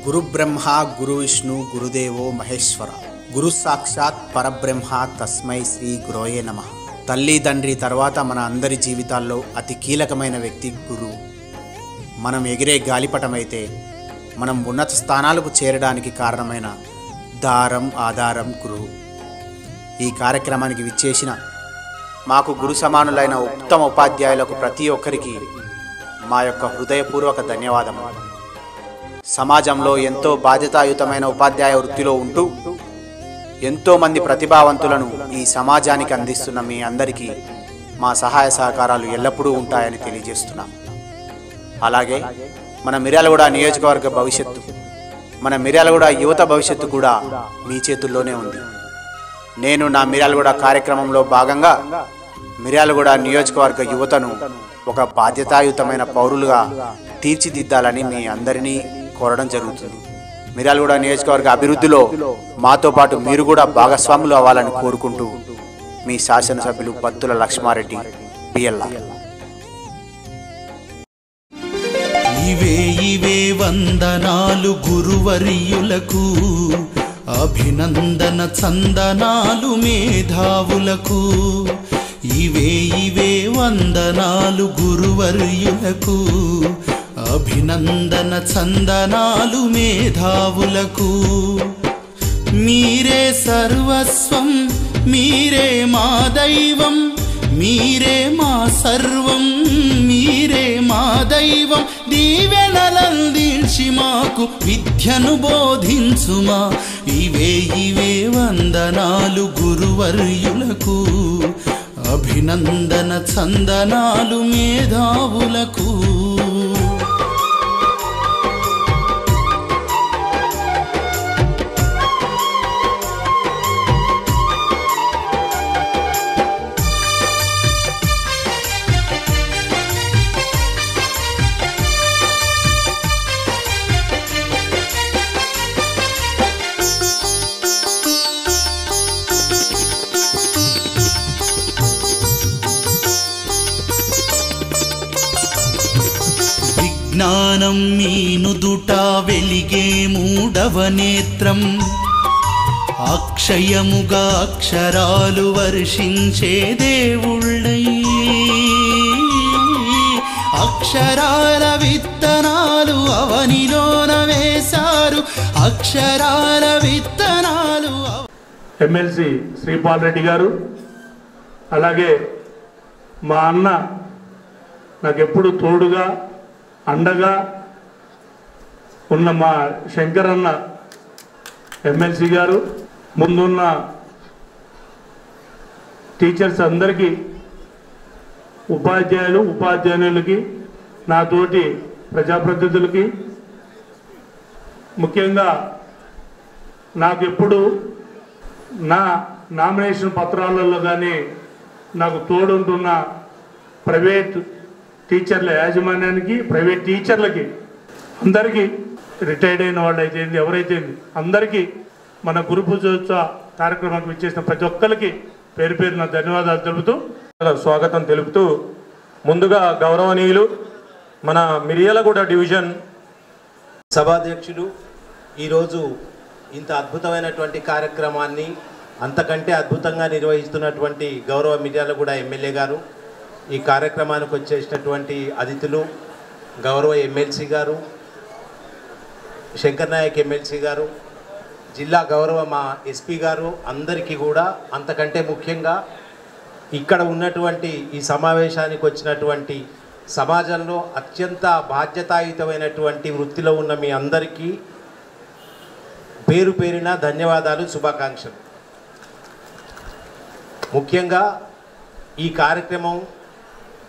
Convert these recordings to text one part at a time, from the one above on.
గురు బ్రహ్మ గురు విష్ణు గురుదేవో మహేశ్వర గురు సాక్షాత్ పరబ్రహ్మ తస్మై శ్రీ గురోయే నమః. తల్లి తండ్రి తర్వాత మన అందరి జీవితాల్లో అతి కీలకమైన వ్యక్తి గురువు. మనం ఎగిరే గాలిపటమైతే మనం ఉన్నత స్థానాలకు చేరడానికి కారణమైన దారం ఆధారం గురువు. ఈ కార్యక్రమానికి విచ్చేసిన మాకు గురు సమానులైన ఉత్తమ ఉపాధ్యాయులకు ప్రతి ఒక్కరికి మా యొక్క హృదయపూర్వక ధన్యవాదములు. సమాజంలో ఎంతో బాధ్యతాయుతమైన ఉపాధ్యాయ వృత్తిలో ఉంటూ ఎంతోమంది ప్రతిభావంతులను ఈ సమాజానికి అందిస్తున్న మీ అందరికీ మా సహాయ సహకారాలు ఎల్లప్పుడూ ఉంటాయని తెలియజేస్తున్నాం. అలాగే మన మిర్యాలగూడ నియోజకవర్గ భవిష్యత్తు, మన మిర్యాలగూడ యువత భవిష్యత్తు కూడా మీ చేతుల్లోనే ఉంది. నేను నా మిర్యాలగూడ కార్యక్రమంలో భాగంగా మిర్యాలగూడ నియోజకవర్గ యువతను ఒక బాధ్యతాయుతమైన పౌరులుగా తీర్చిదిద్దాలని మీ అందరినీ కోరడం జరుగుతుంది. మిర్యాలగూడ నియోజకవర్గ అభివృద్ధిలో మాతో పాటు మీరు కూడా భాగస్వాములు అవ్వాలని కోరుకుంటూ మీ శాసనసభ్యులు పత్తుల లక్ష్మారెడ్డి పిఎల్ఆర్. ఇవే వందనాలు గురువర్యులకు, అభినందన చందనాలు మేధావులకు. ఇవే వందనాలు గురువర్యులకు, అభినందన చందనాలు మేధావులకు. మీరే సర్వస్వం, మీరే మా దైవం, మీరే మా సర్వం, మీరే మా దైవం. దీవెనలందించి మాకు విద్యను బోధించుమా. ఇవే వందనాలు గురువర్యులకు, అభినందన చందనాలు మేధావులకు. జ్ఞానం మీనుదుట వెలిగే మూడవ నేత్రం, అక్షయముగా అక్షరాలు వర్షించే దేవుళ్ళై. అక్షరాల విత్తనాలు అవనిలోన వేశారు, అక్షరాల విత్తనాలు. ఎమ్మెల్సీ శ్రీపాల్ రెడ్డి గారు, అలాగే మా అన్న నాకెప్పుడు తోడుగా అండగా ఉన్న మా శంకర్ అన్న ఎమ్మెల్సీ గారు, ముందున్న టీచర్స్ అందరికీ, ఉపాధ్యాయులకి, నాతోటి ప్రజాప్రతినిధులకి, ముఖ్యంగా నాకు ఎప్పుడు నా నామినేషన్ పత్రాలలో కానీ నాకు తోడుంటున్న ప్రైవేట్ టీచర్ల యాజమాన్యానికి, ప్రైవేట్ టీచర్లకి అందరికీ, రిటైర్డ్ అయిన వాళ్ళు అయితే ఎవరైతే అందరికీ మన గురు పూజోత్సవ కార్యక్రమానికి విచ్చేసిన ప్రతి ఒక్కరికి పేరు పేరున ధన్యవాదాలు తెలుపుతూ స్వాగతం తెలుపుతూ, ముందుగా గౌరవనీయులు మన మిర్యాలగూడ డివిజన్ సభాధ్యక్షులు ఈరోజు ఇంత అద్భుతమైనటువంటి కార్యక్రమాన్ని అంతకంటే అద్భుతంగా నిర్వహిస్తున్నటువంటి గౌరవ మిర్యాలగూడ ఎమ్మెల్యే గారు, ఈ కార్యక్రమానికి వచ్చేసినటువంటి అతిథులు, గౌరవ ఎమ్మెల్సీ గారు, శంకర్ నాయక్ ఎమ్మెల్సీ గారు, జిల్లా గౌరవ మా ఎస్పీ గారు, అందరికీ కూడా, అంతకంటే ముఖ్యంగా ఇక్కడ ఉన్నటువంటి ఈ సమావేశానికి వచ్చినటువంటి సమాజంలో అత్యంత బాధ్యతాయుతమైనటువంటి వృత్తిలో ఉన్న మీ అందరికీ పేరు పేరిన ధన్యవాదాలు, శుభాకాంక్షలు. ముఖ్యంగా ఈ కార్యక్రమం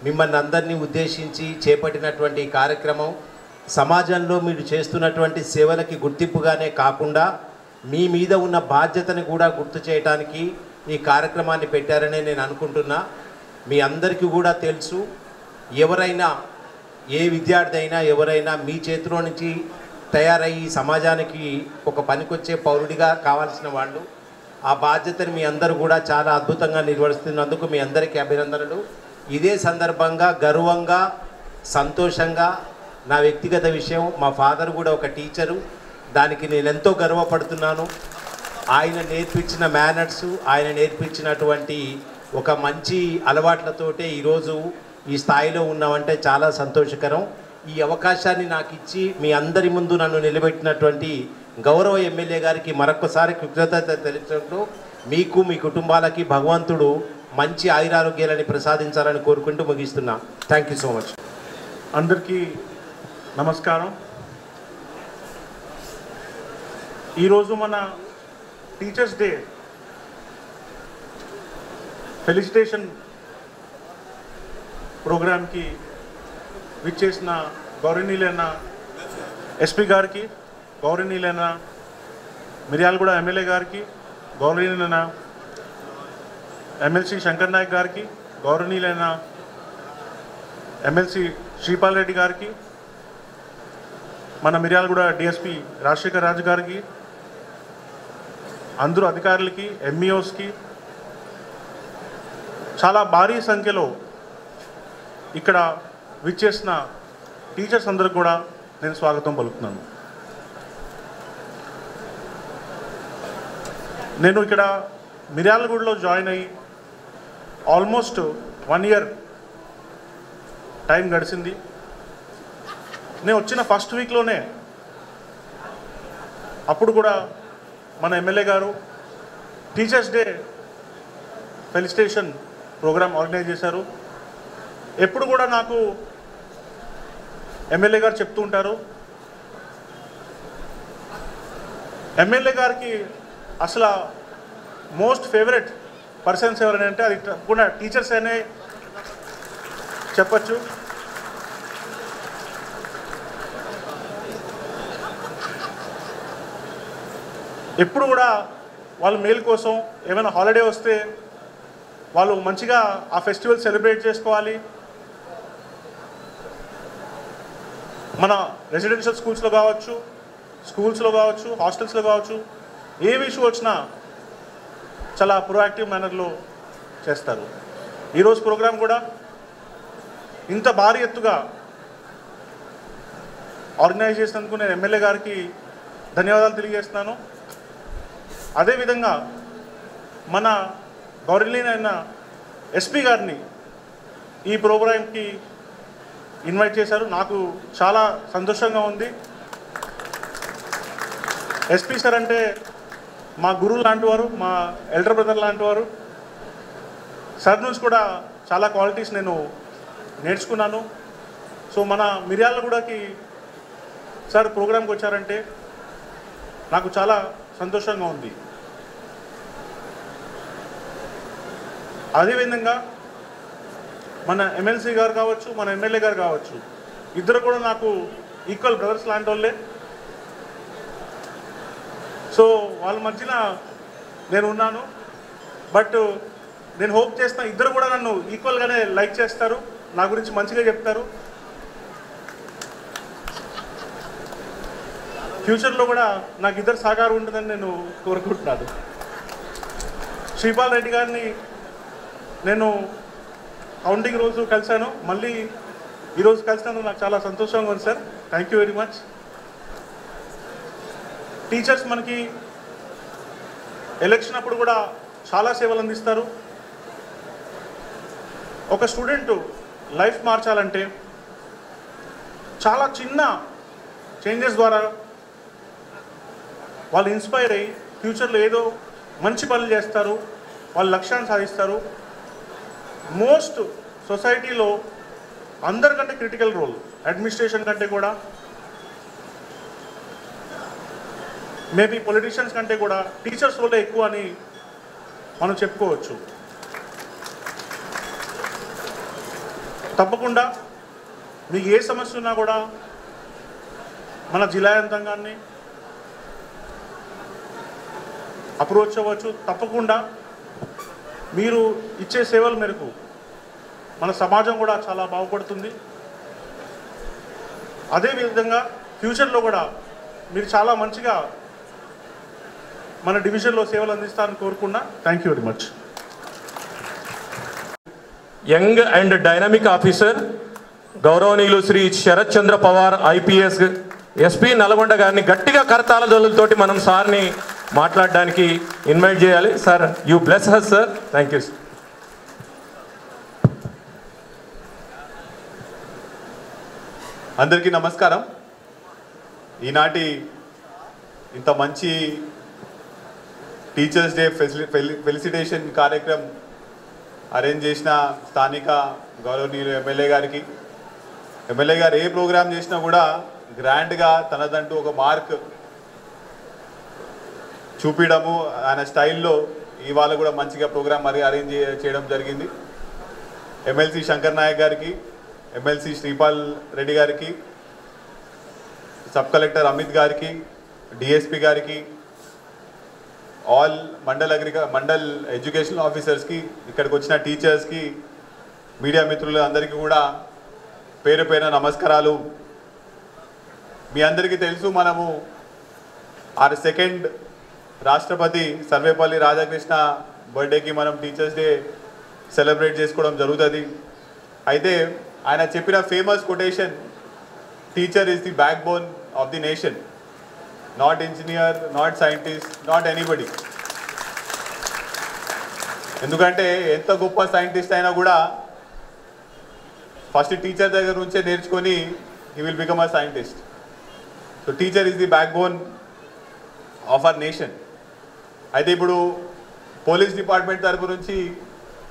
మిమ్మల్ని అందరినీ ఉద్దేశించి చేపట్టినటువంటి కార్యక్రమం సమాజంలో మీరు చేస్తున్నటువంటి సేవలకి గుర్తింపుగానే కాకుండా మీ మీద ఉన్న బాధ్యతను కూడా గుర్తు చేయడానికి ఈ కార్యక్రమాన్ని పెట్టారనే నేను అనుకుంటున్నా. మీ అందరికీ కూడా తెలుసు, ఎవరైనా ఏ విద్యార్థి అయినా ఎవరైనా మీ చేతిలో నుంచి తయారయ్యి సమాజానికి ఒక పనికొచ్చే పౌరుడిగా కావాల్సిన వాళ్ళు, ఆ బాధ్యతను మీ అందరూ కూడా చాలా అద్భుతంగా నిర్వహిస్తున్నందుకు మీ అందరికీ అభినందనలు. ఇదే సందర్భంగా గర్వంగా సంతోషంగా నా వ్యక్తిగత విషయం, మా ఫాదర్ కూడా ఒక టీచరు, దానికి నేను ఎంతో గర్వపడుతున్నాను. ఆయన నేర్పించిన మేనర్స్, ఆయన నేర్పించినటువంటి ఒక మంచి అలవాట్లతోటే ఈరోజు ఈ స్థాయిలో ఉన్నామంటే చాలా సంతోషకరం. ఈ అవకాశాన్ని నాకు ఇచ్చి మీ అందరి ముందు నన్ను నిలబెట్టినటువంటి గౌరవ ఎమ్మెల్యే గారికి మరొకసారి కృతజ్ఞత తెలుపుతూ మీకు మీ కుటుంబాలకి భగవంతుడు మంచి ఆయురారోగ్యాలని ప్రసాదించాలని కోరుకుంటూ ముగిస్తున్నా. Thank you so much. అందరికీ నమస్కారం. ఈరోజు మన టీచర్స్ డే ఫెలిసిటేషన్ ప్రోగ్రామ్కి విచ్చేసిన గౌరవనీయులైన ఎస్పీ గారికి, గౌరవనీయులైన మిర్యాలగూడ ఎమ్మెల్యే గారికి, గౌరవనీయులైన ఎమ్మెల్సీ శంకర్ నాయక్ గారికి, గౌరవనీయులైన ఎమ్మెల్సీ శ్రీపాల్ రెడ్డి గారికి, మన మిర్యాలగూడ డిఎస్పీ రాజశేఖర్ రాజు గారికి, అందరూ అధికారులకి, ఎంఈఓస్కి, చాలా భారీ సంఖ్యలో ఇక్కడ విచ్చేసిన టీచర్స్ అందరికి కూడా నేను స్వాగతం పలుకుతున్నాను. నేను ఇక్కడ మిర్యాలగూడలో జాయిన్ అయ్యి ఆల్మోస్ట్ 1 year టైం గడిచింది. నేను వచ్చిన ఫస్ట్ వీక్లోనే అప్పుడు కూడా మన ఎమ్మెల్యే గారు teachers day felicitation programme organise చేశారు. ఎప్పుడు కూడా నాకు ఎమ్మెల్యే గారు చెప్తూ ఉంటారు, ఎమ్మెల్యే గారికి అసలు మోస్ట్ ఫేవరెట్ పర్సన్స్ ఎవరైనా అంటే అది కూడా టీచర్స్ అనే చెప్పచ్చు. ఎప్పుడు కూడా వాళ్ళ మేలు కోసం ఏమైనా హాలిడే వస్తే వాళ్ళు మంచిగా ఆ ఫెస్టివల్ సెలబ్రేట్ చేసుకోవాలి. మన రెసిడెన్షియల్ స్కూల్స్లో కావచ్చు, స్కూల్స్లో కావచ్చు, హాస్టల్స్లో కావచ్చు, ఏ ఇష్యూ వచ్చినా చాలా ప్రొయాక్టివ్ మేనర్లో చేస్తారు. ఈరోజు ప్రోగ్రాం కూడా ఇంత భారీ ఎత్తుగా ఆర్గనైజ్ చేసినందుకు నేను ఎమ్మెల్యే గారికి ధన్యవాదాలు తెలియజేస్తున్నాను. అదేవిధంగా మన గౌరవనీయులైన ఎస్పీ గారిని ఈ ప్రోగ్రాంకి ఇన్వైట్ చేశారు. నాకు చాలా సంతోషంగా ఉంది. ఎస్పీ సార్ అంటే మా గురువు లాంటి వారు, మా ఎల్డర్ బ్రదర్ లాంటి వారు. సార్ నుంచి కూడా చాలా క్వాలిటీస్ నేను నేర్చుకున్నాను. సో మన మిర్యాలగూడకి సార్ ప్రోగ్రాంకి వచ్చారంటే నాకు చాలా సంతోషంగా ఉంది. అదేవిధంగా మన ఎమ్మెల్సీ గారు కావచ్చు, మన ఎమ్మెల్యే గారు కావచ్చు, ఇద్దరు కూడా నాకు ఈక్వల్ బ్రదర్స్ లాంటి వాళ్ళే. సో వాళ్ళ మధ్యన నేను ఉన్నాను. బట్ నేను హోప్ చేస్తున్నా ఇద్దరు కూడా నన్ను ఈక్వల్గానే లైక్ చేస్తారు, నా గురించి మంచిగా చెప్తారు. ఫ్యూచర్లో కూడా నాకు ఇద్దరు సహకారం ఉంటుందని నేను కోరుకుంటున్నాను. శ్రీపాల్ రెడ్డి గారిని నేను కౌంటింగ్ రోజు కలిశాను, మళ్ళీ ఈరోజు కలిసినందుకు నాకు చాలా సంతోషంగా ఉంది sir. Thank you very much. Teachers మనకి ఎలక్షన్ అప్పుడు కూడా చాలా సేవలు అందిస్తారు. ఒక స్టూడెంట్ లైఫ్ మార్చాలంటే చాలా చిన్న చేంజెస్ ద్వారా వాళ్ళు ఇన్స్పైర్ అయ్యి ఫ్యూచర్లో ఏదో మంచి పనులు చేస్తారు, వాళ్ళ లక్ష్యాన్ని సాధిస్తారు. మోస్ట్ సొసైటీలో అందరికంటే క్రిటికల్ రోల్ అడ్మినిస్ట్రేషన్ కంటే కూడా, మేబీ పొలిటీషియన్స్ కంటే కూడా టీచర్స్ రోలే ఎక్కువ అని మనం చెప్పుకోవచ్చు. తప్పకుండా మీకు ఏ సమస్య ఉన్నా కూడా మన జిల్లా యంత్రాంగాన్ని అప్రోచ్ అవ్వచ్చు. తప్పకుండా మీరు ఇచ్చే సేవల మేరకు మన సమాజం కూడా చాలా బాగుపడుతుంది. అదేవిధంగా ఫ్యూచర్లో కూడా మీరు చాలా మంచిగా మన డివిజన్లో సేవలు అందిస్తారని కోరుకున్నా. Thank you very much. Young and dynamic officer గౌరవనీయులు శ్రీ శరత్ చంద్ర పవార్ IPS ఎస్పీ నల్గొండ గారిని గట్టిగా కరతాళ జల్లులతోటి మనం సార్ని మాట్లాడడానికి ఇన్వైట్ చేయాలి. Sir, you bless has sir. Thank you. అందరికీ నమస్కారం. ఈనాటి ఇంత మంచి టీచర్స్ డే ఫెలిసిటేషన్ కార్యక్రమం అరేంజ్ చేసిన స్థానిక గౌరవనీయులు ఎమ్మెల్యే గారికి, ఎమ్మెల్యే గారు ఏ ప్రోగ్రామ్ చేసినా కూడా గ్రాండ్గా తనదంటూ ఒక మార్క్ చూపించడము ఆయన స్టైల్లో ఇవాళ కూడా మంచిగా ప్రోగ్రామ్ మరి అరేంజ్ చేయడం జరిగింది. ఎమ్మెల్సీ శంకర్ నాయక్ గారికి, ఎమ్మెల్సీ శ్రీపాల్ రెడ్డి గారికి, సబ్ కలెక్టర్ అమిత్ గారికి, డిఎస్పి గారికి, ఆల్ మండల్ ఎడ్యుకేషనల్ ఆఫీసర్స్కి, ఇక్కడికి వచ్చిన టీచర్స్కి, మీడియా మిత్రులు అందరికీ కూడా పేరు పేరున నమస్కారాలు. మీ అందరికీ తెలుసు, మనము ఆర్ సెకండ్ రాష్ట్రపతి సర్వేపల్లి రాధాకృష్ణ బర్త్డేకి మనం టీచర్స్ డే సెలబ్రేట్ చేసుకోవడం జరుగుతుంది. అయితే ఆయన చెప్పిన famous quotation, teacher is the back bone of the nation, not engineer, not scientist, not anybody. ఎందుకంటే ఎంత గొప్ప సైంటిస్ట్ అయినా కూడా ఫస్ట్ టీచర్ దగ్గర నుంచే నేర్చుకొని he will become a scientist. So teacher is the back bone of our nation. అయితే ఇప్పుడు పోలీస్ డిపార్ట్మెంట్ తరపు నుంచి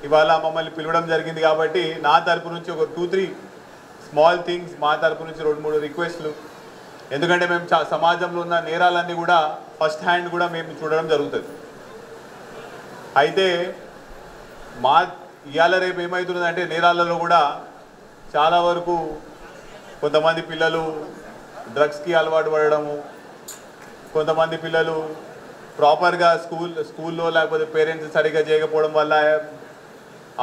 ఇవాళ మమ్మల్ని పిలవడం జరిగింది కాబట్టి నా తరపు నుంచి ఒక 2-3 స్మాల్ థింగ్స్, మా తరపు నుంచి 2-3 రిక్వెస్ట్లు. ఎందుకంటే మేము సమాజంలో ఉన్న నేరాలన్నీ కూడా ఫస్ట్ హ్యాండ్ కూడా మేము చూడడం జరుగుతుంది. అయితే మా ఇవాళ రేపు ఏమవుతున్నదంటే నేరాలలో కూడా చాలా వరకు కొంతమంది పిల్లలు డ్రగ్స్కి అలవాటు పడడము, కొంతమంది పిల్లలు ప్రాపర్గా స్కూల్లో లేకపోతే పేరెంట్స్ సరిగ్గా చేయకపోవడం వల్ల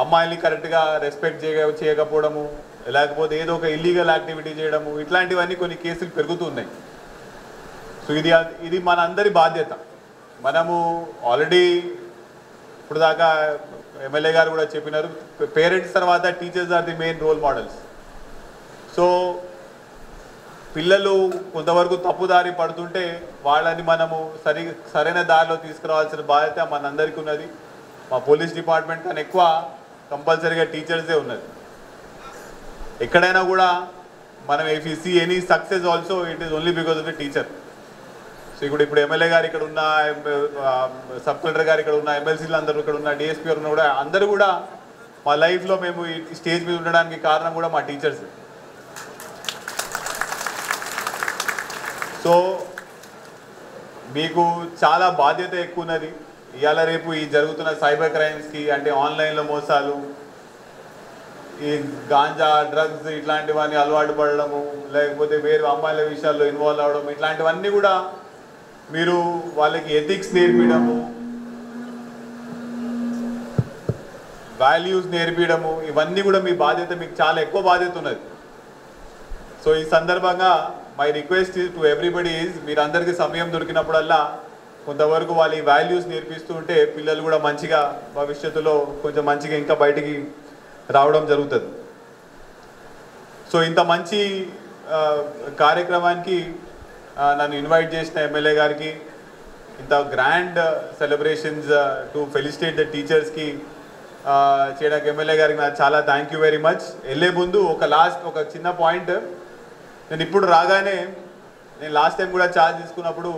అమ్మాయిల్ని కరెక్ట్గా రెస్పెక్ట్ చేయకపోవడము, లేకపోతే ఏదో ఒక ఇల్లీగల్ యాక్టివిటీ చేయడము, ఇట్లాంటివన్నీ కొన్ని కేసులు పెరుగుతున్నాయి. సో ఇది మన అందరి బాధ్యత. మనము ఆల్రెడీ ఇప్పుడు దాకా ఎమ్మెల్యే గారు కూడా చెప్పినారు, పేరెంట్స్ తర్వాత teachers are the main role models. So పిల్లలు కొంతవరకు తప్పుదారి పడుతుంటే వాళ్ళని మనము సరైన దారిలో తీసుకురావాల్సిన బాధ్యత మనందరికీ ఉన్నది. మా పోలీస్ డిపార్ట్మెంట్ కన్నా ఎక్కువ కంపల్సరీగా టీచర్సే ఉన్నది. ఎక్కడైనా కూడా మనం if you see any success also it is only because of the teacher. So ఇప్పుడు ఎమ్మెల్యే గారు ఇక్కడ ఉన్న, సబ్ కలెక్టర్ గారు ఇక్కడ ఉన్న, ఎమ్మెల్సీలు అందరూ ఇక్కడ ఉన్న, డిఎస్పీ గారు ఉన్న కూడా అందరూ కూడా మా లైఫ్లో మేము ఈ స్టేజ్ మీద ఉండడానికి కారణం కూడా మా టీచర్స్. సో మీకు చాలా బాధ్యత ఎక్కువ ఉన్నది. ఇవాళ రేపు ఈ జరుగుతున్న సైబర్ క్రైమ్స్కి, అంటే ఆన్లైన్లో మోసాలు, ఈ గాంజా, డ్రగ్స్ ఇట్లాంటివన్నీ అలవాటు పడడము, లేకపోతే వేరే అమ్మాయిల విషయాల్లో ఇన్వాల్వ్ అవ్వడం, ఇట్లాంటివన్నీ కూడా మీరు వాళ్ళకి ఎథిక్స్ నేర్పించడము, వాల్యూస్ నేర్పించడము, ఇవన్నీ కూడా మీ బాధ్యత, మీకు చాలా ఎక్కువ బాధ్యత ఉన్నది. సో ఈ సందర్భంగా my request to everybody is, మీరందరికీ సమయం దొరికినప్పుడల్లా కొంతవరకు వాళ్ళు ఈ వాల్యూస్ నేర్పిస్తూ ఉంటే పిల్లలు కూడా మంచిగా భవిష్యత్తులో కొంచెం మంచిగా ఇంకా బయటికి రావడం జరుగుతుంది. సో ఇంత మంచి కార్యక్రమానికి నన్ను ఇన్వైట్ చేసిన ఎమ్మెల్యే గారికి, ఇంత grand celebrations to felicitate the టీచర్స్కి చేయడానికి ఎమ్మెల్యే గారికి నాకు చాలా థ్యాంక్ యూ వెరీ మచ్. వెళ్ళే ముందు ఒక చిన్న పాయింట్, నేను ఇప్పుడు రాగానే, నేను లాస్ట్ టైం కూడా ఛార్జ్ తీసుకున్నప్పుడు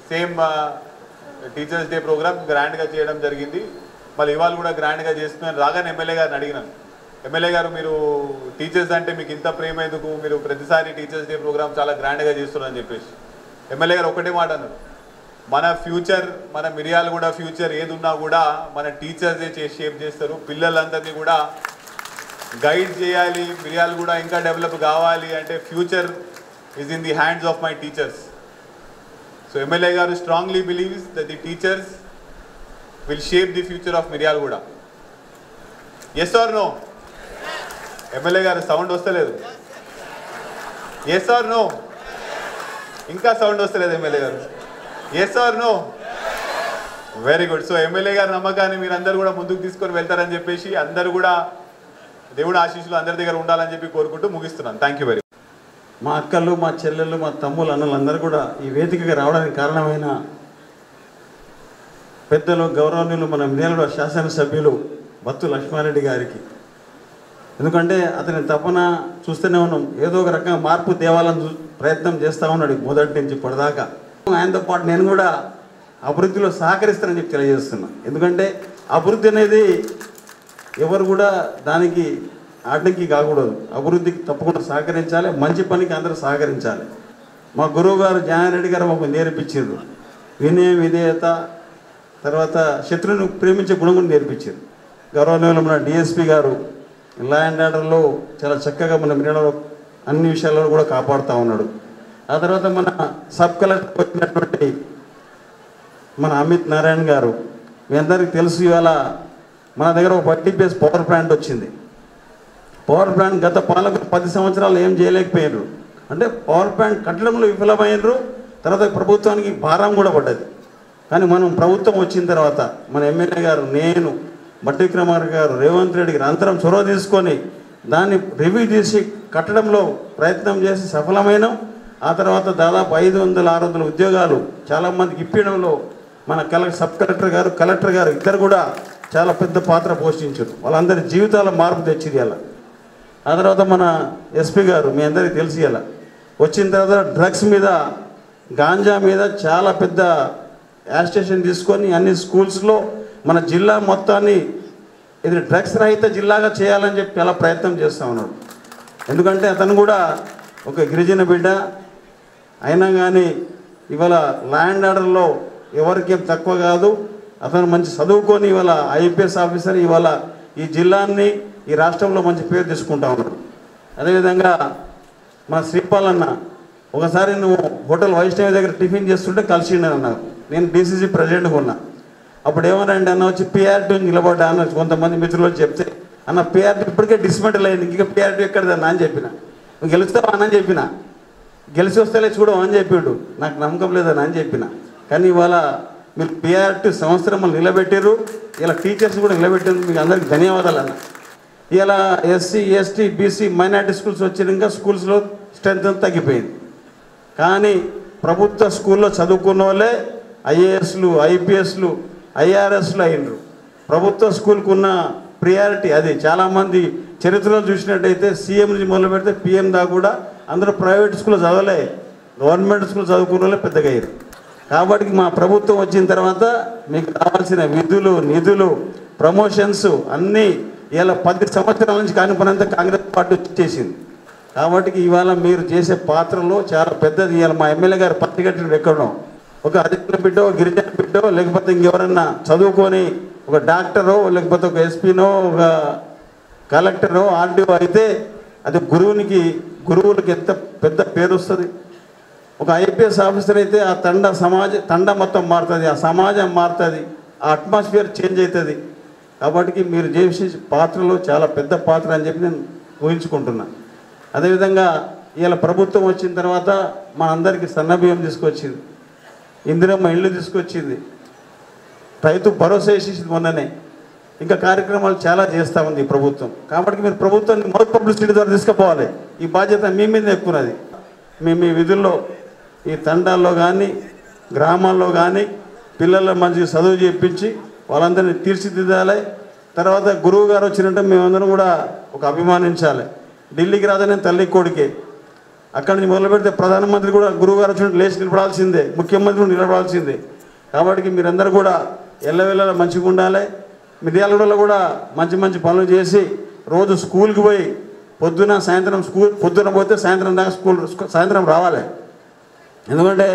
సేమ్ టీచర్స్ డే ప్రోగ్రామ్ గ్రాండ్గా చేయడం జరిగింది. మళ్ళీ ఇవాళ కూడా గ్రాండ్గా చేస్తున్నాను. రాగానే ఎమ్మెల్యే గారిని అడిగినాను, ఎమ్మెల్యే గారు మీరు టీచర్స్ అంటే మీకు ఇంత ప్రేమ ఎందుకు, మీరు ప్రతిసారి టీచర్స్ డే ప్రోగ్రామ్ చాలా గ్రాండ్గా చేస్తున్నారని చెప్పేసి. ఎమ్మెల్యే గారు ఒకటే మాట అన్నారు, మన ఫ్యూచర్, మన మిర్యాలగూడ ఫ్యూచర్ ఏది ఉన్నా కూడా మన టీచర్సే షేప్ చేస్తారు. పిల్లలందరినీ కూడా గైడ్ చేయాలి, మిర్యాలగూడ ఇంకా డెవలప్ కావాలి అంటే future is in the hands of my teachers. So MLA గారు strongly believes that the teachers will shape the future of Miryalaguda. Yes or no? MLA గారు సౌండ్ వస్తలేదు. Yes or no? ఇంకా సౌండ్ వస్తలేదు MLA గారు. Yes or no? Very good. So MLA గారి నమ్మకాన్ని మీరు అందరూ కూడా ముందుకు తీసుకొని వెళ్తారని చెప్పేసి, అందరూ కూడా దేవుడు ఆశీస్సులు అందరి దగ్గర ఉండాలని చెప్పి కోరుకుంటూ ముగిస్తున్నాను. Thank you very much. మా అక్కలు, మా చెల్లెళ్ళు, మా తమ్ముళ్ళు, అన్నలు అందరూ కూడా ఈ వేదికగా రావడానికి కారణమైన పెద్దలు, గౌరవనీయులు, మన మిర్యాలగూడ శాసనసభ్యులు బత్తు లక్ష్మారెడ్డి గారికి. ఎందుకంటే అతని తపన చూస్తూనే ఉన్నాం, ఏదో ఒక రకంగా మార్పు తేవాలని ప్రయత్నం చేస్తూ ఉన్నాడు మొదటి నుంచి ఇప్పటిదాకా. ఆయనతో పాటు నేను కూడా అభివృద్ధిలో సహకరిస్తానని చెప్పి తెలియజేస్తున్నా. ఎందుకంటే అభివృద్ధి అనేది ఎవరు కూడా దానికి ఆటంకి కాకూడదు. అభివృద్ధికి తప్పకుండా సహకరించాలి, మంచి పనికి అందరూ సహకరించాలి. మా గురువు గారు జానారెడ్డి గారు మాకు నేర్పించారు వినయం, విధేయత, తర్వాత శత్రువుని ప్రేమించే గుణం కూడా నేర్పించారు. గౌరవనీయులు మన డిఎస్పి గారు లా అండ్ ఆర్డర్లో చాలా చక్కగా మన మిర్యాలలో అన్ని విషయాల్లో కూడా కాపాడుతూ ఉన్నాడు. ఆ తర్వాత మన సబ్ కలెక్టర్ వచ్చినటువంటి మన అమిత్ నారాయణ గారు, మీ అందరికీ తెలుసు, ఇవాళ మన దగ్గర ఒక 40 PS పవర్ ప్లాంట్ వచ్చింది. పవర్ ప్లాంట్ గత పాలకులు 10 సంవత్సరాలు ఏం చేయలేకపోయారు. అంటే పవర్ ప్లాంట్ కట్టడంలో విఫలమైనరు. తర్వాత ప్రభుత్వానికి భారం కూడా పడ్డది. కానీ మనం ప్రభుత్వం వచ్చిన తర్వాత మన ఎమ్మెల్యే గారు, నేను, బట్టి విక్రమార్క గారు, రేవంత్ రెడ్డి గారు అందరం చొరవ తీసుకొని దాన్ని రివ్యూ చేసి కట్టడంలో ప్రయత్నం చేసి సఫలమైన. ఆ తర్వాత దాదాపు 500-600 ఉద్యోగాలు చాలామందికి ఇప్పించడంలో మన సబ్ కలెక్టర్ గారు, కలెక్టర్ గారు ఇద్దరు కూడా చాలా పెద్ద పాత్ర పోషించారు. వాళ్ళందరి జీవితాల మార్పు తెచ్చింది అలా. ఆ తర్వాత మన ఎస్పీ గారు, మీ అందరికీ తెలిసి అలా వచ్చిన తర్వాత డ్రగ్స్ మీద, గాంజా మీద చాలా పెద్ద యాజిటేషన్ తీసుకొని అన్ని స్కూల్స్లో మన జిల్లా మొత్తాన్ని ఇది డ్రగ్స్ రహిత జిల్లాగా చేయాలని చెప్పి అలా ప్రయత్నం చేస్తూ ఉన్నాడు. ఎందుకంటే అతను కూడా ఒక గిరిజన బిడ్డ అయినా కానీ ఇవాళ లా అండ్ ఆర్డర్లో ఎవరికేం తక్కువ కాదు. అతను మంచి చదువుకొని ఇవాళ IPS ఆఫీసర్, ఇవాళ ఈ జిల్లాని, ఈ రాష్ట్రంలో మంచి పేరు తీసుకుంటా ఉన్నాడు. అదేవిధంగా మా శ్రీపాల్ అన్న, ఒకసారి నువ్వు హోటల్ వైష్ణవి దగ్గర టిఫిన్ చేస్తుంటే కలిసిండు అన్నారు. నేను DCC ప్రెసిడెంట్గా ఉన్నా. అప్పుడు ఏమన్నాండి అన్న, వచ్చి PRT నిలబడ్డా అన్న. కొంతమంది మిత్రులు చెప్తే, అన్న PRT ఇప్పటికే డిస్మెంటల్ అయింది, ఇంకా PRT ఎక్కడదన్నా అని చెప్పిన. నువ్వు గెలుస్తావా అని చెప్పిన. గెలిచి వస్తేలే చూడవు అని చెప్పిండు. నాకు నమ్మకం లేదని అని చెప్పిన. కానీ ఇవాళ మీరు PRT సంవత్సరం నిలబెట్టారు, ఇలా టీచర్స్ కూడా నిలబెట్టారు. మీకు అందరికీ ధన్యవాదాలు అన్న. ఇలా SC, ST, BC minority schools వచ్చినాక స్కూల్స్లో స్ట్రెంత్ తగ్గిపోయింది. కానీ ప్రభుత్వ స్కూల్లో చదువుకున్న వాళ్ళే IASలు, IPSలు, IRSలు అయినరు. ప్రభుత్వ స్కూల్కు ఉన్న ప్రియారిటీ అది. చాలామంది చరిత్రలో చూసినట్టయితే CM నుంచి మొదలు పెడితే PM దాకా కూడా అందరూ ప్రైవేట్ స్కూల్లో చదవలే, గవర్నమెంట్ స్కూల్ చదువుకున్న వాళ్ళే పెద్దగా అయ్యారు. కాబట్టి మా ప్రభుత్వం వచ్చిన తర్వాత మీకు కావాల్సిన విధులు, నిధులు, ప్రమోషన్స్ అన్నీ ఇలా 10 సంవత్సరాల నుంచి కాని పనంతా కాంగ్రెస్ పార్టీ చేసింది. కాబట్టి ఇవాళ మీరు చేసే పాత్రలో చాలా పెద్దది. ఇవాళ మా ఎమ్మెల్యే గారు పత్రికట్టిన ఎక్కడో ఒక అధికారుల బిడ్డో, గిరిజన బిడ్డో, లేకపోతే ఇంకెవరన్నా చదువుకొని ఒక డాక్టరో, లేకపోతే ఒక SPనో, ఒక కలెక్టరో, RDO అయితే అది గురువులకి ఎంత పెద్ద పేరు వస్తుంది. ఒక IPS ఆఫీసర్ అయితే ఆ తండ మొత్తం మారుతుంది, ఆ సమాజం మారుతుంది, ఆ అట్మాస్ఫియర్ చేంజ్ అవుతుంది. కాబట్టి మీరు చేసే పాత్రలో చాలా పెద్ద పాత్ర అని చెప్పి నేను ఊహించుకుంటున్నాను. అదేవిధంగా ఇలా ప్రభుత్వం వచ్చిన తర్వాత మనందరికీ సన్నబియ్యం తీసుకొచ్చింది, ఇందిరమ్మ ఇళ్ళు తీసుకొచ్చింది, రైతు భరోసా వేసేసింది మొన్ననే. ఇంకా కార్యక్రమాలు చాలా చేస్తూ ఉంది ఈ ప్రభుత్వం. కాబట్టి మీరు ప్రభుత్వాన్ని మౌత్ పబ్లిసిటీ ద్వారా తీసుకుపోవాలి. ఈ బాధ్యత మీ మీద ఎక్కున్నది. మీ విధుల్లో ఈ తండాల్లో కానీ, గ్రామాల్లో కానీ పిల్లల మంచిగా చదువు చేయించి వాళ్ళందరినీ తీర్చిదిద్దాలి. తర్వాత గురువు గారు వచ్చినట్టు మేమందరం కూడా ఒక అభిమానించాలి. ఢిల్లీకి రాదని తల్లి కొడుకే. అక్కడి నుంచి మొదలు పెడితే ప్రధానమంత్రి కూడా గురువు గారు వచ్చినట్టు లేచి నిలబడాల్సిందే, ముఖ్యమంత్రి కూడా నిలబడాల్సిందే. కాబట్టి మీరందరూ కూడా ఎల్లవెల్లలా మంచిగా ఉండాలి. మిర్యాలగూడలో కూడా మంచి పనులు చేసి రోజు స్కూల్కి పోయి పొద్దున పోతే సాయంత్రం దాకా సాయంత్రం రావాలి. ఎందుకంటే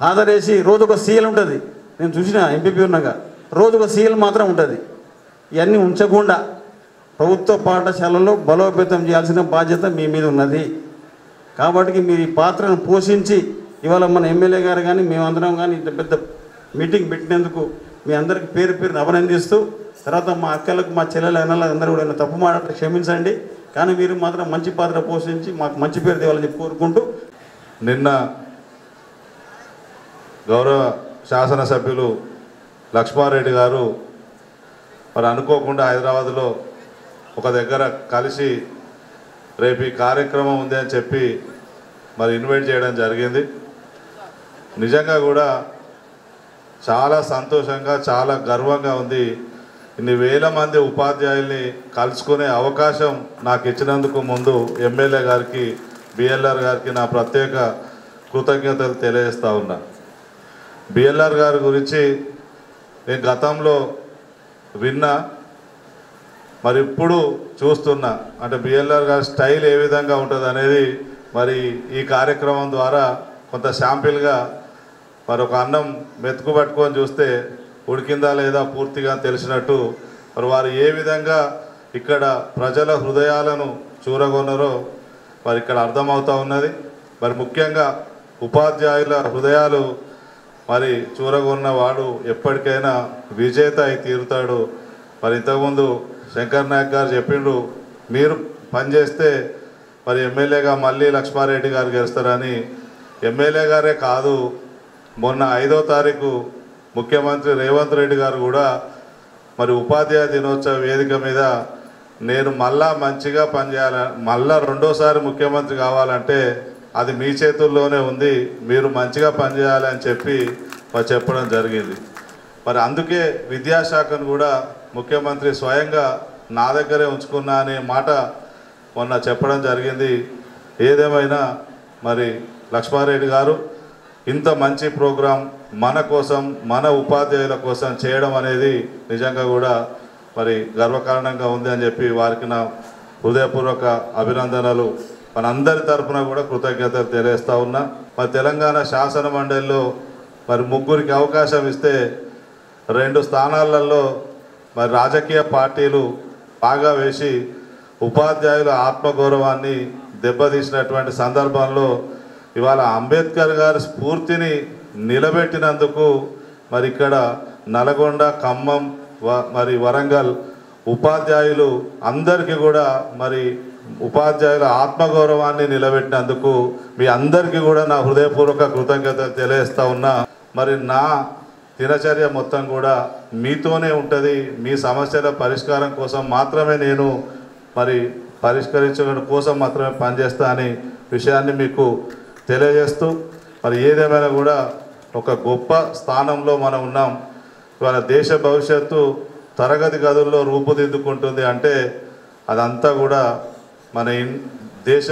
హాజరేసి రోజు ఒక CL ఉంటుంది. నేను చూసిన ఎంపీపీ ఉన్నాగా రోజు ఒక CL మాత్రం ఉంటుంది. ఇవన్నీ ఉంచకుండా ప్రభుత్వ పాఠశాలలో బలోపేతం చేయాల్సిన బాధ్యత మీ మీద ఉన్నది. కాబట్టి మీరు ఈ పాత్రను పోషించి ఇవాళ మన ఎమ్మెల్యే గారు కానీ మేమందరం కానీ ఇంత పెద్ద మీటింగ్ పెట్టినందుకు మీ అందరికీ పేరుని అభినందిస్తూ, తర్వాత మా అక్కలకు, మా చెల్లెలు, అన్నలకు అందరూ కూడా తప్పు మాట్లాడితే క్షమించండి. కానీ మీరు మాత్రం మంచి పాత్ర పోషించి మాకు మంచి పేరు తేవాలని చెప్పి కోరుకుంటూ, నిన్న గౌరవ శాసనసభ్యులు లక్ష్మారెడ్డి గారు మరి అనుకోకుండా హైదరాబాద్లో ఒక దగ్గర కలిసి రేపు ఈ కార్యక్రమం ఉంది అని చెప్పి మరి ఇన్వైట్ చేయడం జరిగింది. నిజంగా కూడా చాలా సంతోషంగా చాలా గర్వంగా ఉంది. ఇన్ని వేల మంది ఉపాధ్యాయుల్ని కలుసుకునే అవకాశం నాకు ఇచ్చినందుకు ముందు ఎమ్మెల్యే గారికి బిఎల్ఆర్ గారికి నా ప్రత్యేక కృతజ్ఞతలు తెలియజేస్తూ ఉన్నా. బిఎల్ఆర్ గారి గురించి నేను గతంలో విన్నా, మరి ఇప్పుడు చూస్తున్నా. అంటే బిఎల్ఆర్ గారి స్టైల్ ఏ విధంగా ఉంటుంది అనేది మరి ఈ కార్యక్రమం ద్వారా కొంత శాంపిల్గా మరి ఒక అన్నం మెతుకు పట్టుకొని చూస్తే ఉడికిందా లేదా పూర్తిగా తెలిసినట్టు మరి వారు ఏ విధంగా ఇక్కడ ప్రజల హృదయాలను చూరగొన్నారో మరి ఇక్కడ అర్థమవుతూ ఉన్నది. మరి ముఖ్యంగా ఉపాధ్యాయుల హృదయాలు మరి చూరగొన్నవాడు ఎప్పటికైనా విజేత అయి తీరుతాడు. మరి ఇంతకుముందు శంకర్ నాయక్ గారు చెప్పిండు, మీరు పనిచేస్తే మరి ఎమ్మెల్యేగా మళ్ళీ లక్ష్మారెడ్డి గారు గెలుస్తారని. ఎమ్మెల్యే గారే కాదు, మొన్న 5వ తారీఖు ముఖ్యమంత్రి రేవంత్ రెడ్డి గారు కూడా మరి ఉపాధ్యాయ దినోత్సవ వేదిక మీద నేను మళ్ళా మంచిగా పనిచేయాలి, మళ్ళా రెండోసారి ముఖ్యమంత్రి కావాలంటే అది మీ చేతుల్లోనే ఉంది, మీరు మంచిగా పనిచేయాలి అని చెప్పి మరి చెప్పడం జరిగింది. మరి అందుకే విద్యాశాఖను కూడా ముఖ్యమంత్రి స్వయంగా నా దగ్గరే ఉంచుకున్నా అనే మాట మొన్న చెప్పడం జరిగింది. ఏదేమైనా మరి లక్ష్మారెడ్డి గారు ఇంత మంచి ప్రోగ్రాం మన కోసం మన ఉపాధ్యాయుల కోసం చేయడం అనేది నిజంగా కూడా మరి గర్వకారణంగా ఉంది అని చెప్పి వారికి నా హృదయపూర్వక అభినందనలు మనందరి తరఫున కూడా కృతజ్ఞతలు తెలియజేస్తూ ఉన్నా. మరి తెలంగాణ శాసన మండలిలో మరి 3కి అవకాశం ఇస్తే 2 స్థానాలలో మరి రాజకీయ పార్టీలు బాగా వేసి ఉపాధ్యాయుల ఆత్మగౌరవాన్ని దెబ్బతీసినటువంటి సందర్భంలో ఇవాళ అంబేద్కర్ గారి స్ఫూర్తిని నిలబెట్టినందుకు మరి ఇక్కడ నల్గొండ, ఖమ్మం, మరి వరంగల్ ఉపాధ్యాయులు అందరికీ కూడా మరి ఉపాధ్యాయుల ఆత్మగౌరవాన్ని నిలబెట్టినందుకు మీ అందరికీ కూడా నా హృదయపూర్వక కృతజ్ఞతలు తెలియజేస్తూ ఉన్నా. మరి నా దినచర్య మొత్తం కూడా మీతోనే ఉంటుంది. మీ సమస్యల పరిష్కారం కోసం మాత్రమే నేను మరి పరిష్కరించడం కోసం మాత్రమే పనిచేస్తా అనే విషయాన్ని మీకు తెలియజేస్తూ మరి ఏదేమైనా కూడా ఒక గొప్ప స్థానంలో మనం ఉన్నాం. ఇవాళ దేశ భవిష్యత్తు తరగతి గదుల్లో రూపుదిద్దుకుంటుంది అంటే అదంతా కూడా మన దేశ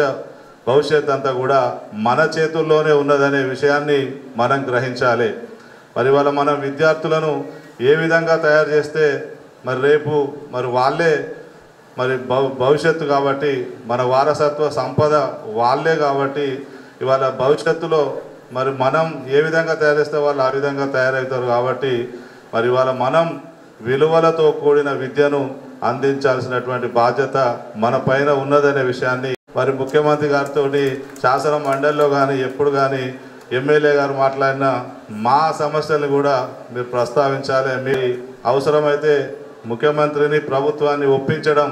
భవిష్యత్తు అంతా కూడా మన చేతుల్లోనే ఉన్నదనే విషయాన్ని మనం గ్రహించాలి. మరి ఇవాళ మన విద్యార్థులను ఏ విధంగా తయారు చేస్తే మరి రేపు మరి వాళ్ళే మరి భవిష్యత్తు కాబట్టి మన వారసత్వ సంపద వాళ్ళే కాబట్టి ఇవాళ భవిష్యత్తులో మరి మనం ఏ విధంగా తయారు చేస్తే వాళ్ళు ఆ విధంగా తయారవుతారు కాబట్టి మరి ఇవాళ మనం విలువలతో కూడిన విద్యను అందించాల్సినటువంటి బాధ్యత మన పైన ఉన్నదనే విషయాన్ని మరి ముఖ్యమంత్రి గారితో శాసన మండలిలో కానీ ఎప్పుడు కానీ ఎమ్మెల్యే గారు మాట్లాడిన మా సమస్యలు కూడా మీరు ప్రస్తావించాలి. మీ అవసరమైతే ముఖ్యమంత్రిని ప్రభుత్వాన్ని ఒప్పించడం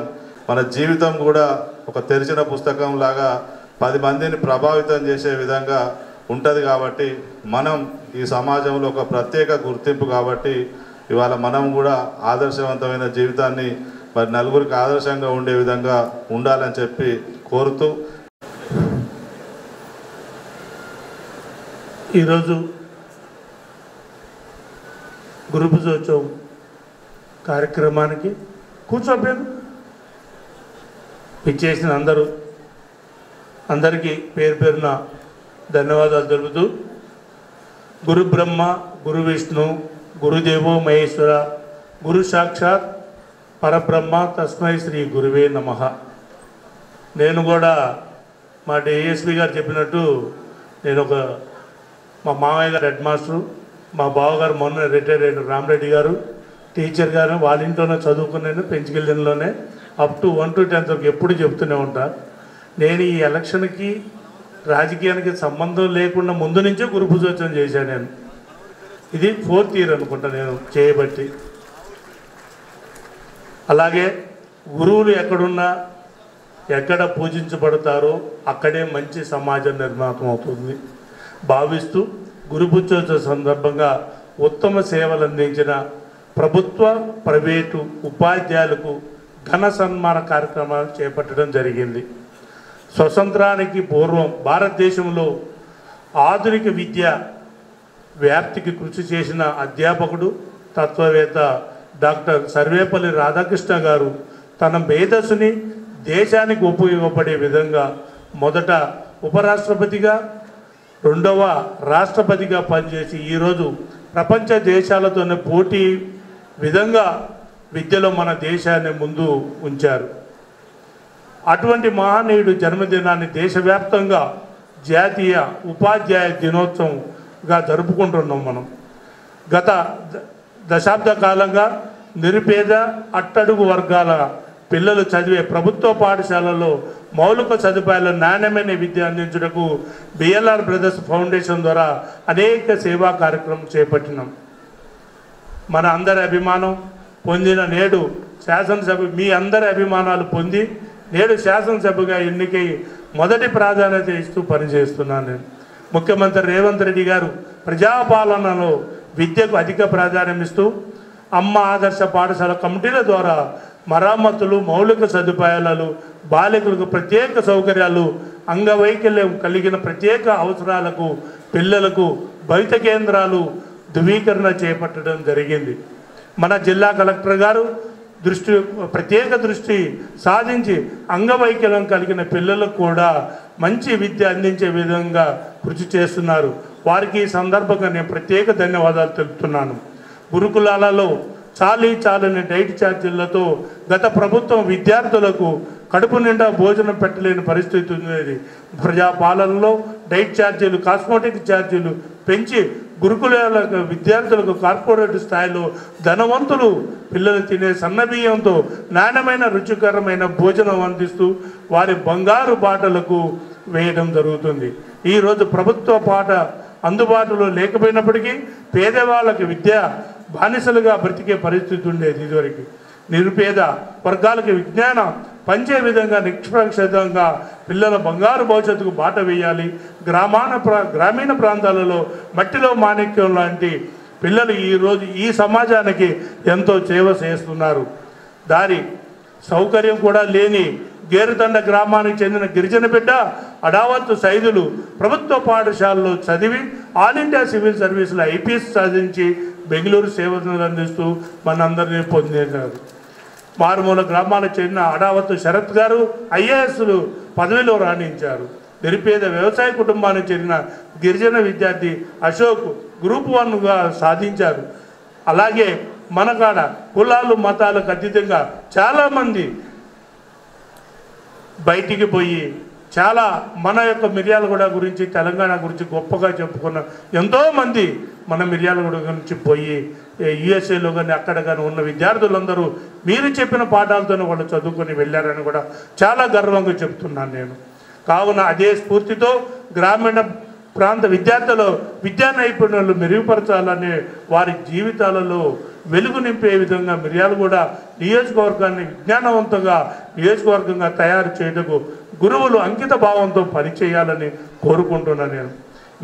మన జీవితం కూడా ఒక తెరిచిన పుస్తకం లాగా 10 మందిని ప్రభావితం చేసే విధంగా ఉంటుంది. కాబట్టి మనం ఈ సమాజంలో ఒక ప్రత్యేక గుర్తింపు కాబట్టి ఇవాళ మనం కూడా ఆదర్శవంతమైన జీవితాన్ని మరి నలుగురికి ఆదర్శంగా ఉండే విధంగా ఉండాలని చెప్పి కోరుతూ ఈరోజు గురు పూజోత్సవం కార్యక్రమానికి కూర్చోపోయాను పిచ్చేసిన అందరికీ పేరు పేరున ధన్యవాదాలు తెలుపుతూ గురు బ్రహ్మ గురు విష్ణు గురుదేవో మహేశ్వర గురు సాక్షాత్ పరబ్రహ్మ తస్మై శ్రీ గురువే నమః. నేను కూడా మా డిఎస్పి గారు చెప్పినట్టు నేను మా మామయ్య గారు హెడ్ మాస్టరు, మా బావగారు మొన్న రిటైర్ అయిన రామరెడ్డి గారు టీచర్ గారు వాళ్ళ ఇంట్లోనే చదువుకున్నాను పెంచుకెళ్ళినలోనే అప్ టు 1 to 10 వరకు ఎప్పుడు చెప్తూనే ఉంటా. నేను ఈ ఎలక్షన్కి రాజకీయానికి సంబంధం లేకుండా ముందు నుంచే గురు పూజోత్సవం చేశాను. నేను ఇది 4th year అనుకుంటా నేను చేయబట్టి. అలాగే గురువులు ఎక్కడున్నా ఎక్కడ పూజించబడతారో అక్కడే మంచి సమాజం నిర్మాణం అవుతుంది భావిస్తూ గురు పూజోత్సవ సందర్భంగా ఉత్తమ సేవలు అందించిన ప్రభుత్వ ప్రైవేటు ఉపాధ్యాయులకు ఘన సన్మాన కార్యక్రమాలు చేపట్టడం జరిగింది. స్వతంత్రానికి పూర్వం భారతదేశంలో ఆధునిక విద్య వ్యాప్తికి కృషి చేసిన అధ్యాపకుడు తత్వవేత్త డాక్టర్ సర్వేపల్లి రాధాకృష్ణ గారు తన మేధస్సుని దేశానికి ఉపయోగపడే విధంగా మొదట ఉపరాష్ట్రపతిగా, రెండవ రాష్ట్రపతిగా పనిచేసి ఈరోజు ప్రపంచ దేశాలతోనే పోటీ విధంగా విద్యలో మన దేశాన్ని ముందు ఉంచారు. అటువంటి మహనీయుడు జన్మదినాన్ని దేశవ్యాప్తంగా జాతీయ ఉపాధ్యాయ దినోత్సవంగా జరుపుకుంటున్నాం. మనం గత దశాబ్ద కాలంగా నిరుపేద అట్టడుగు వర్గాల పిల్లలు చదివే ప్రభుత్వ పాఠశాలలో మౌలిక సదుపాయాల నాణ్యమైన విద్య అందించుటకు బిఎల్ఆర్ బ్రదర్స్ ఫౌండేషన్ ద్వారా అనేక సేవా కార్యక్రమం చేపట్టినాం. మన అందరి అభిమానం పొందిన నేడు శాసనసభ మీ అందరి అభిమానాలు పొంది నేడు శాసనసభగా ఎన్నికై మొదటి ప్రాధాన్యత ఇస్తూ పనిచేస్తున్నాను. నేను ముఖ్యమంత్రి రేవంత్ రెడ్డి గారు ప్రజాపాలనలో విద్యకు అధిక ప్రాధాన్యం ఇస్తూ అమ్మ ఆదర్శ పాఠశాల కమిటీల ద్వారా మరమ్మతులు, మౌలిక సదుపాయాలు, బాలికలకు ప్రత్యేక సౌకర్యాలు, అంగవైకల్యం కలిగిన ప్రత్యేక అవసరాలకు పిల్లలకు భవిత కేంద్రాలు ధృవీకరణ చేపట్టడం జరిగింది. మన జిల్లా కలెక్టర్ గారు ప్రత్యేక దృష్టి సాధించి అంగవైకల్యం కలిగిన పిల్లలకు కూడా మంచి విద్య అందించే విధంగా కృషి చేస్తున్నారు. వారికి ఈ సందర్భంగా నేను ప్రత్యేక ధన్యవాదాలు తెలుపుతున్నాను. గురుకులాలలో చాలని డైట్ ఛార్జీలతో గత ప్రభుత్వం విద్యార్థులకు కడుపు నిండా భోజనం పెట్టలేని పరిస్థితి ఉండేది. ప్రజాపాలనలో డైట్ ఛార్జీలు, కాస్మెటిక్ ఛార్జీలు పెంచి గురుకులాల విద్యార్థులకు కార్పొరేట్ స్థాయిలో ధనవంతులు పిల్లలు తినే సన్నబియ్యంతో నాణ్యమైన రుచికరమైన భోజనం అందిస్తూ వారి బంగారు బాటలకు వేయడం జరుగుతుంది. ఈరోజు ప్రభుత్వ పాఠ అందుబాటులో లేకపోయినప్పటికీ పేదవాళ్ళకి విద్య బానిసలుగా బ్రతికే పరిస్థితి ఉండేది. ఇదివరకు నిరుపేద వర్గాలకు విజ్ఞానం పంచే విధంగా నిష్పక్షంగా పిల్లల బంగారు భవిష్యత్తుకు బాట వేయాలి. గ్రామీణ ప్రాంతాలలో మట్టిలో మాణిక్యం లాంటి పిల్లలు ఈరోజు ఈ సమాజానికి ఎంతో సేవ చేస్తున్నారు. దారి సౌకర్యం కూడా లేని గేరుతండ గ్రామానికి చెందిన గిరిజన బిడ్డ అడావత్తు సైదులు ప్రభుత్వ పాఠశాలలో చదివి ఆల్ ఇండియా సివిల్ సర్వీసులో ఐపీఎస్ సాధించి బెంగళూరు సేవలు అందిస్తూ మనందరినీ పొందినారు. మారుమూల గ్రామాలకు చెందిన అడావత్తు శరత్ గారు ఐఏఎస్లు పదవిలో రాణించారు. నిరుపేద వ్యవసాయ కుటుంబానికి చెందిన గిరిజన విద్యార్థి అశోక్ గ్రూప్ 1గా సాధించారు. అలాగే మనకాడ కులాలు మతాలకు అతీతంగా చాలామంది బయటికి పోయి చాలా మన యొక్క మిర్యాలగూడ గురించి, తెలంగాణ గురించి గొప్పగా చెప్పుకున్న ఎంతోమంది మన మిర్యాలగూడ గురించి పోయి యుఎస్ఏలో కానీ అక్కడ కానీ ఉన్న విద్యార్థులందరూ మీరు చెప్పిన పాఠాలతోనే వాళ్ళు చదువుకొని వెళ్ళారని కూడా చాలా గర్వంగా చెప్తున్నాను నేను. కావున అదే స్ఫూర్తితో గ్రామీణ ప్రాంత విద్యార్థులు విద్యా నైపుణ్యాలు మెరుగుపరచాలనే వారి జీవితాలలో వెలుగు నింపే విధంగా మిర్యాలగూడ నియోజకవర్గాన్ని విజ్ఞానవంతంగా నియోజకవర్గంగా తయారు చేయటకు గురువులు అంకిత భావంతో పనిచేయాలని కోరుకుంటున్నాను. నేను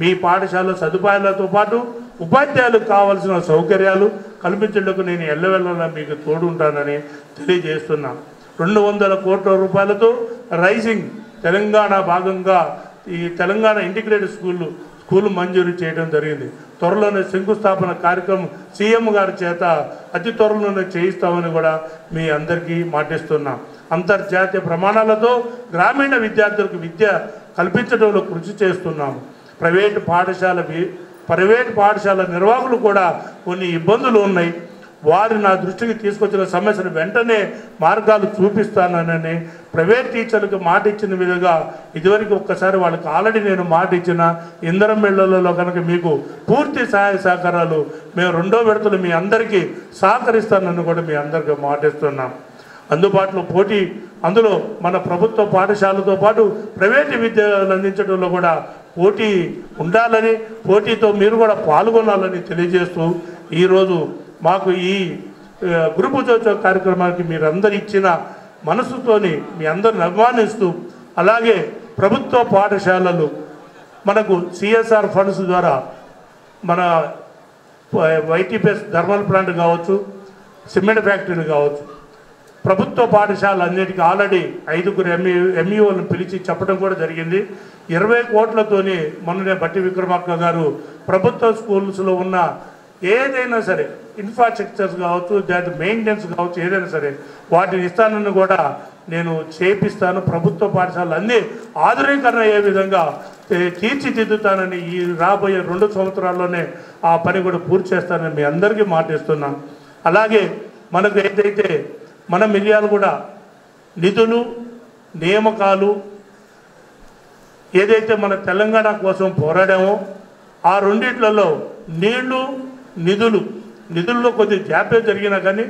మీ పాఠశాల సదుపాయాలతో పాటు ఉపాధ్యాయులకు కావాల్సిన సౌకర్యాలు కల్పించేందుకు నేను ఎల్లవెల్లలా మీకు తోడుంటానని తెలియజేస్తున్నా. 200 కోట్ల రూపాయలతో రైజింగ్ తెలంగాణ భాగంగా ఈ తెలంగాణ ఇంటిగ్రేటెడ్ స్కూల్ మంజూరు చేయడం జరిగింది. త్వరలోనే శంకుస్థాపన కార్యక్రమం సీఎం గారి చేత అతి త్వరలోనే చేయిస్తామని కూడా మీ అందరికీ మాటిస్తున్నాం. అంతర్జాతీయ ప్రమాణాలతో గ్రామీణ విద్యార్థులకు విద్య కల్పించడంలో కృషి చేస్తున్నాము. ప్రైవేటు పాఠశాల నిర్వాహకులు కూడా కొన్ని ఇబ్బందులు ఉన్నాయి. వారు నా దృష్టికి తీసుకొచ్చిన సమస్యను వెంటనే మార్గాలు చూపిస్తానని ప్రైవేట్ టీచర్లకు మాట ఇచ్చిన విధంగా ఇదివరకు ఒక్కసారి వాళ్ళకి ఆల్రెడీ నేను మాట ఇచ్చిన ఇందరం మేళలలో కనుక మీకు పూర్తి సహాయ సహకారాలు మేము 2వ విడతలు మీ అందరికీ సహకరిస్తానని కూడా మీ అందరికీ మాటిస్తున్నాం. అందుబాటులో అందులో మన ప్రభుత్వ పాఠశాలతో పాటు ప్రైవేటు విద్యలు అందించడంలో కూడా పోటీ ఉండాలని, పోటీతో మీరు కూడా పాల్గొనాలని తెలియజేస్తూ ఈరోజు మాకు ఈ గురు పూజోత్సవ కార్యక్రమానికి మీరందరూ ఇచ్చిన మనసుతోని మీ అందరిని అభిమానిస్తూ, అలాగే ప్రభుత్వ పాఠశాలలు మనకు సిఎస్ఆర్ ఫండ్స్ ద్వారా మన వైటీపీఎస్ థర్మల్ ప్లాంట్ కావచ్చు, సిమెంట్ ఫ్యాక్టరీలు కావచ్చు, ప్రభుత్వ పాఠశాలన్నిటికీ ఆల్రెడీ 5 ఎంఈఓలను పిలిచి చెప్పడం కూడా జరిగింది. 20 కోట్లతోని మొన్ననే బట్టి విక్రమార్క గారు ప్రభుత్వ స్కూల్స్లో ఉన్న ఏదైనా సరే ఇన్ఫ్రాస్ట్రక్చర్స్ కావచ్చు, దాని మెయింటెనెన్స్ కావచ్చు, ఏదైనా సరే వాటిని ఇస్తానని కూడా నేను చేపిస్తాను. ప్రభుత్వ పాఠశాలలు అన్నీ ఆధునీకరణ అయ్యే విధంగా తీర్చిదిద్దుతానని ఈ రాబోయే 2 సంవత్సరాల్లోనే ఆ పని కూడా పూర్తి చేస్తానని మీ అందరికీ మాటిస్తున్నాను. అలాగే మనకు ఏదైతే మన మిర్యాలగూడ నిధులు నియామకాలు ఏదైతే మన తెలంగాణ కోసం పోరాడామో ఆ రెండిట్లలో నిధుల్లో కొద్ది జాప్యం జరిగినా కానీ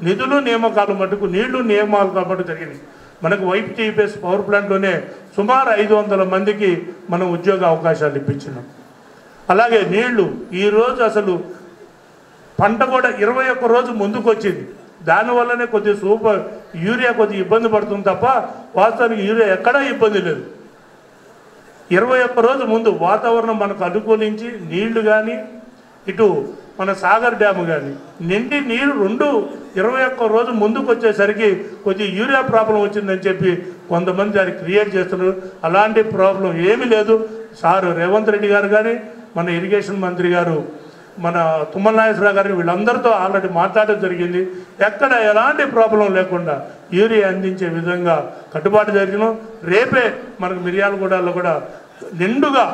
నిధులు నియామకాలు మటుకు నియామకాలు జరిగినాయి. మనకు వైపీటీపీఎస్ పవర్ ప్లాంట్లోనే సుమారు 500 మందికి మనం ఉద్యోగ అవకాశాలు ఇప్పించినాం. అలాగే నీళ్లు ఈరోజు అసలు పంట కూడా 21 రోజు ముందుకు వచ్చింది. దానివల్లనే కొద్దిగా యూరియా కొద్దిగా ఇబ్బంది పడుతుంది తప్ప వాస్తవానికి యూరియా ఎక్కడా ఇబ్బంది లేదు. 21 రోజు ముందు వాతావరణం మనకు అనుకూలించి నీళ్లు కానీ ఇటు మన సాగర్ డ్యాము కానీ నిండి నీరు 21 రోజు ముందుకు వచ్చేసరికి కొద్దిగా యూరియా ప్రాబ్లం వచ్చిందని చెప్పి కొంతమంది దాన్ని క్రియేట్ చేస్తున్నారు. అలాంటి ప్రాబ్లం ఏమీ లేదు. సారు రేవంత్ రెడ్డి గారు కానీ మన ఇరిగేషన్ మంత్రి గారు మన తుమ్మల నాగేశ్వరరావు గారిని వీళ్ళందరితో ఆల్రెడీ మాట్లాడడం జరిగింది. ఎక్కడ ఎలాంటి ప్రాబ్లం లేకుండా యూరియా అందించే విధంగా కట్టుబాటు జరిగిన రేపే మనకు మిర్యాలగూడలో కూడా నిండుగా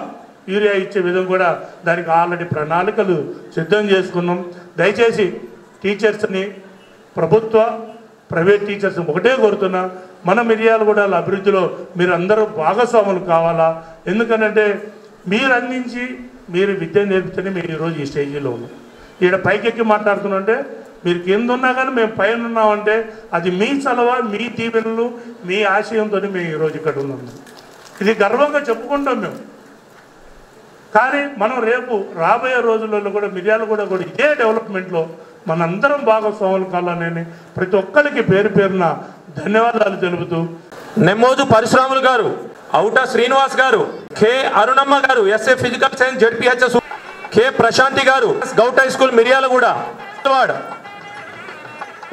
యూరియా ఇచ్చే విధంగా కూడా దానికి ఆల్రెడీ ప్రణాళికలు సిద్ధం చేసుకున్నాం. దయచేసి టీచర్స్ని ప్రభుత్వ ప్రైవేట్ టీచర్స్ని ఒకటే కోరుతున్నా, మన మిర్యాలగూడ అభివృద్ధిలో మీరు అందరూ భాగస్వాములు కావాలా. ఎందుకనంటే మీరు అందించి మీరు విద్య నేర్పితేనే మేము ఈరోజు ఈ స్టేజీలో ఉన్నాం. ఇక్కడ పైకెక్కి మాట్లాడుతున్నామంటే మీరు కింద ఉన్నా కానీ మేము పైన ఉన్నామంటే అది మీ చలవ, మీ దీవెనలు, మీ ఆశయంతో మేము ఈరోజు ఇక్కడ ఉన్నాం. ఇది గర్వంగా చెప్పుకుంటాం మేము. కానీ మనం రేపు రాబోయే రోజులలో కూడా మిర్యాలగూడ కూడా ఇదే డెవలప్మెంట్లో మనందరం భాగస్వాములు కావాలని ప్రతి ఒక్కరికి పేరున ధన్యవాదాలు తెలుపుతూ నెమ్మోజు పరశురాములు గారు, ఔట శ్రీనివాస్ గారు, కె అరుణమ్మ గారు, SA physical science ZPHS, K Prashanti గారు, govt high school Miryalaguda,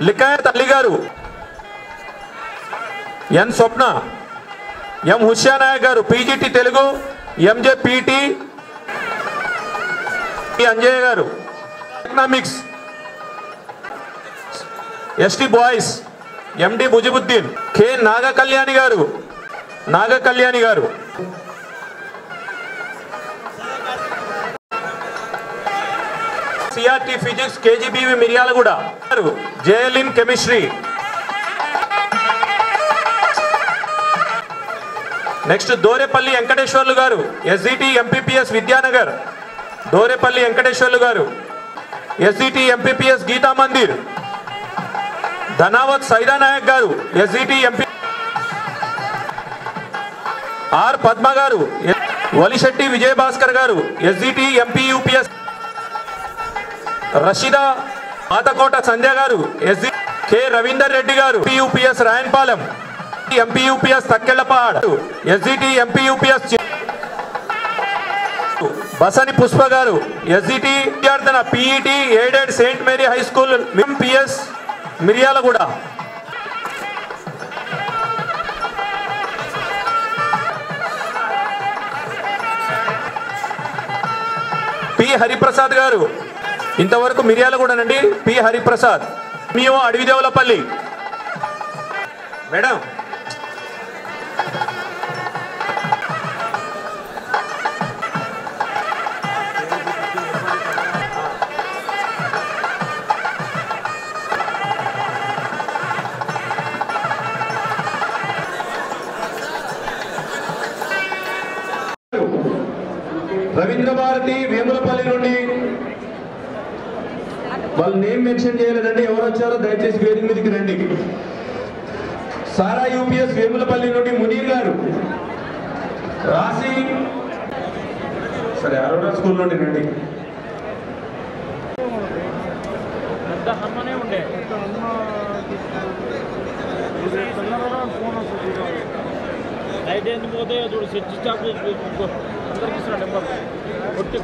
Liyakat Ali గారు, ఎన్ స్వప్న, ఎం హుస్యానాయక్ గారు, PGT Telugu, MJ PT, Anjaiah గారు, economics, ST boys, MD Mujibuddin, K Nagakalyani గారు, CRT physics, KGBV Miryalaguda, JL in chemistry. Next Dorepalli Venkateswarlu గారు, ఎస్జిటి ఎంపీపీఎస్ విద్యానగర్, దోరేపల్లి వెంకటేశ్వర్లు గారు, ఎస్జిటి ఎంపీపీఎస్ గీతా మందిర్, ధనావత్ సైదా నాయక్ గారు, ఎస్జిటి ఎంపీ, ఆర్ పద్మ గారు, వలిశెట్టి విజయభాస్కర్ గారు, SGT MP UPS, Rasheeda Mathakota Sandhya గారు, ఎస్జి కె రవీందర్ రెడ్డి గారు, UPS Rayanpalem, MP UPS Takkellapad, SGT MP UPS Basani Pushpa గారు, ఎస్జిటి విద్యార్థన PET aided Saint Mary high school MPS Miryalaguda, P Hariprasad గారు, ఇంతవరకు మిర్యాలగూడనండి, పి హరిప్రసాద్, మేము అడవిదేవులపల్లి మేడం. రవీంద్ర భారతి వేములపల్లి నుండి వాళ్ళ నేమ్ మెన్షన్ చేయలేదండి, ఎవరు వచ్చారో దయచేసి వేదిక మీదకి రండి. సారా యూపీఎస్ వేములపల్లి నుండి మునీర్ గారు, రాసి సరే అరోరా స్కూల్ నుండి రండి. నైట్ ఎందుకు పోతే చూడు సెట్ స్టాప్ అందరికి ఇస్తున్నా నెంబర్ కొట్టి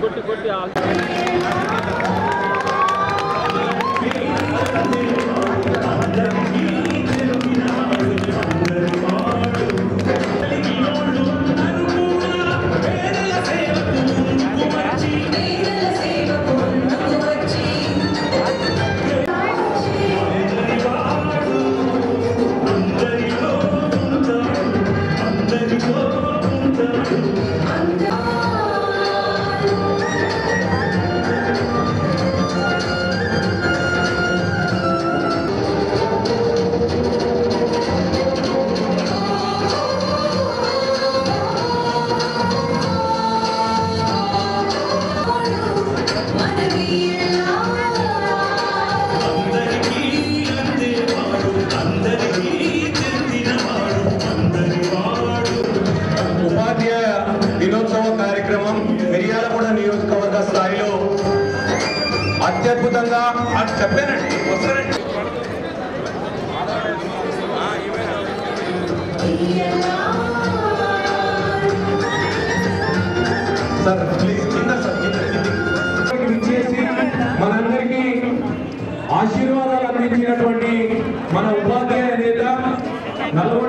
అత్యద్భుతంగా అది చెప్పానండి వస్తానండి. సార్ ప్లీజ్ కింద సార్ ఇచ్చేసి మనందరికీ ఆశీర్వాదాలు అందించినటువంటి మన ఉపాధ్యాయ నేత నల్గొండ